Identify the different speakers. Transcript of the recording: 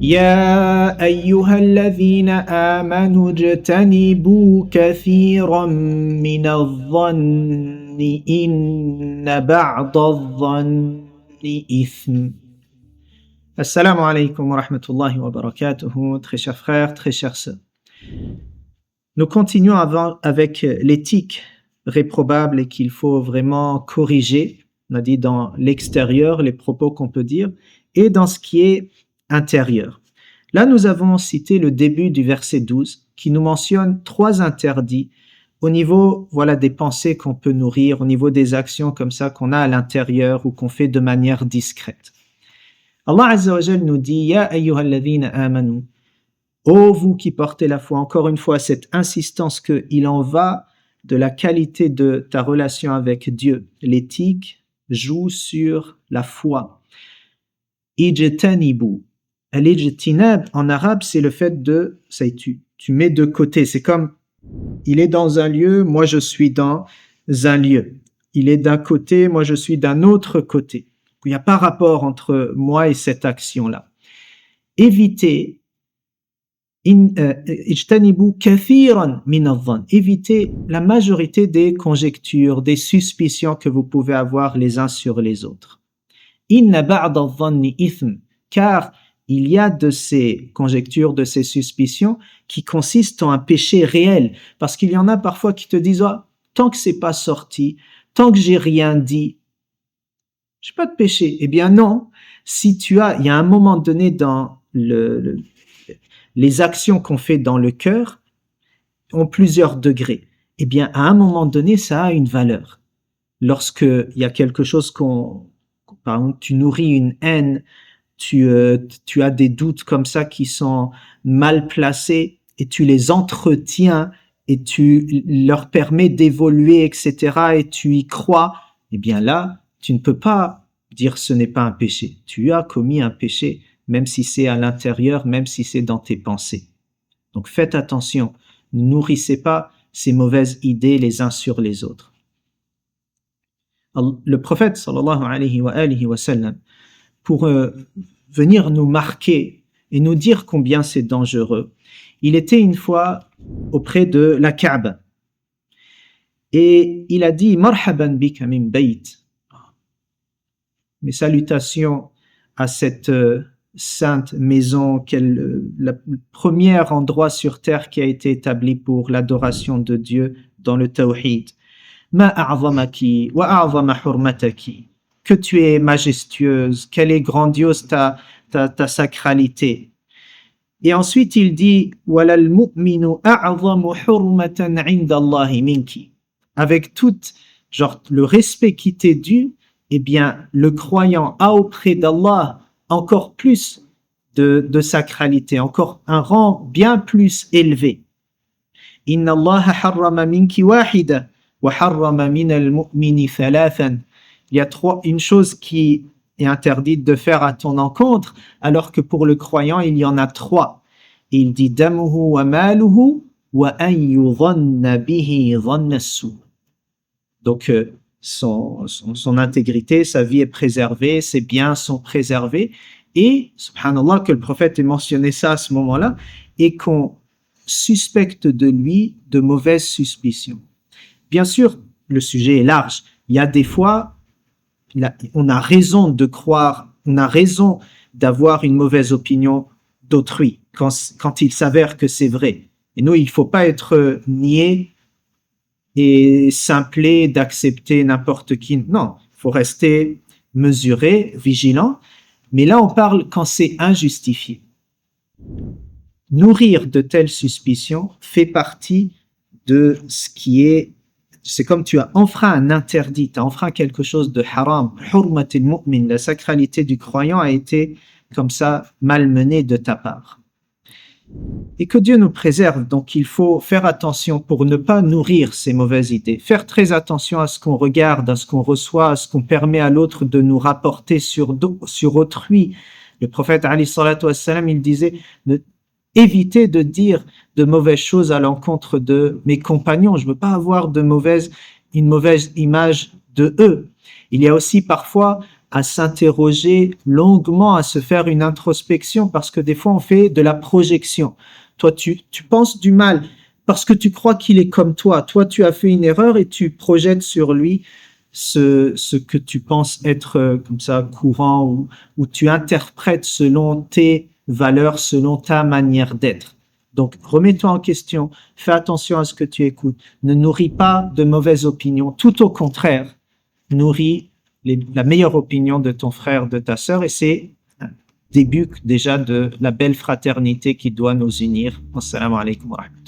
Speaker 1: يا أيها الذين آمنوا اجتنبوا كثيرا من الظن إن بعض الظن إثم. Assalamu alaikum wa rahmatullahi wa barakatuhu, très chers frères, très chères sœurs. Nous continuons avec l'éthique réprobable et qu'il faut vraiment corriger. On a dit dans l'extérieur, les propos qu'on peut dire, et dans ce qui est intérieur. Là, nous avons cité le début du verset 12 qui nous mentionne 3 interdits au niveau, voilà, des pensées qu'on peut nourrir, au niveau des actions comme ça qu'on a à l'intérieur ou qu'on fait de manière discrète. Allah Azza wa Jal nous dit « Ya ayyuhalladhina amanu » ô vous qui portez la foi, encore une fois, cette insistance qu'il en va de la qualité de ta relation avec Dieu. L'éthique joue sur la foi. Ijtanibu. Al-ijtinab, en arabe, c'est le fait de, ça y est, tu mets de côté. C'est comme, il est dans un lieu, moi je suis dans un lieu. Il est d'un côté, moi je suis d'un autre côté. Il n'y a pas rapport entre moi et cette action-là. Évitez ijtanibu kathiran min adh-dhann. Évitez la majorité des conjectures, des suspicions que vous pouvez avoir les uns sur les autres. Inna ba'da adh-dhanni ithm, car il y a de ces conjectures, de ces suspicions qui consistent en un péché réel, parce qu'il y en a parfois qui te disent tant que c'est pas sorti, tant que j'ai rien dit, j'ai pas de péché. Eh bien non, si il y a un moment donné dans les actions qu'on fait dans le cœur ont plusieurs degrés. Eh bien, à un moment donné, ça a une valeur. Lorsque il y a quelque chose par exemple, tu nourris une haine, tu as des doutes comme ça qui sont mal placés et tu les entretiens et tu leur permets d'évoluer, etc. et tu y crois, eh bien là, tu ne peux pas dire ce n'est pas un péché. Tu as commis un péché, même si c'est à l'intérieur, même si c'est dans tes pensées. Donc faites attention, ne nourrissez pas ces mauvaises idées les uns sur les autres. Le prophète sallallahu alayhi wa sallam, pour venir nous marquer et nous dire combien c'est dangereux, il était une fois auprès de la Kaaba et il a dit marhaban bika min bayt, mes salutations à cette sainte maison, le premier endroit sur terre qui a été établi pour l'adoration de Dieu dans le tawhid. Ma a'zamaki wa a'zama hurmataki, que tu es majestueuse, quelle est grandiose ta sacralité. Et ensuite il dit walal mu'minu a'zamu hurmatan 'inda Allahi minki, avec tout le respect qui t'est dû, eh bien le croyant a auprès d'Allah encore plus de sacralité, encore un rang bien plus élevé. Inna Allah harrama minki wahida wa harrama min al-mu'mini thalathan. Il y a une chose qui est interdite de faire à ton encontre, alors que pour le croyant, il y en a 3. Et il dit damuhu wa maluhu wa an yudhanna bihi dhanna as-su'. Donc son intégrité, sa vie est préservée, ses biens sont préservés, et subhanallah que le prophète ait mentionné ça à ce moment-là, et qu'on suspecte de lui de mauvaises suspicions. Bien sûr, le sujet est large. Il y a des fois, on a raison de croire, on a raison d'avoir une mauvaise opinion d'autrui, quand il s'avère que c'est vrai. Et nous, il ne faut pas être niais et simpler d'accepter n'importe qui. Non, il faut rester mesuré, vigilant. Mais là, on parle quand c'est injustifié. Nourrir de telles suspicions fait partie de ce qui est... C'est comme tu as enfreint un interdit, tu as enfreint quelque chose de haram. Hurmatil mu'min, la sacralité du croyant a été comme ça malmenée de ta part. Et que Dieu nous préserve, donc il faut faire attention pour ne pas nourrir ces mauvaises idées, faire très attention à ce qu'on regarde, à ce qu'on reçoit, à ce qu'on permet à l'autre de nous rapporter sur autrui. Le prophète alayhi salatu wassalam, il disait évitez de dire de mauvaises choses à l'encontre de mes compagnons, je ne veux pas avoir une mauvaise image de eux. Il y a aussi parfois à s'interroger longuement, à se faire une introspection, parce que des fois on fait de la projection. Toi, tu penses du mal parce que tu crois qu'il est comme toi. Toi, tu as fait une erreur et tu projettes sur lui ce que tu penses être comme ça courant, ou tu interprètes selon tes valeurs, selon ta manière d'être. Donc, remets-toi en question, fais attention à ce que tu écoutes, ne nourris pas de mauvaises opinions, tout au contraire, nourris la meilleure opinion de ton frère, de ta sœur, et c'est un début déjà de la belle fraternité qui doit nous unir. Assalamu alaikum wa rahmatullahi.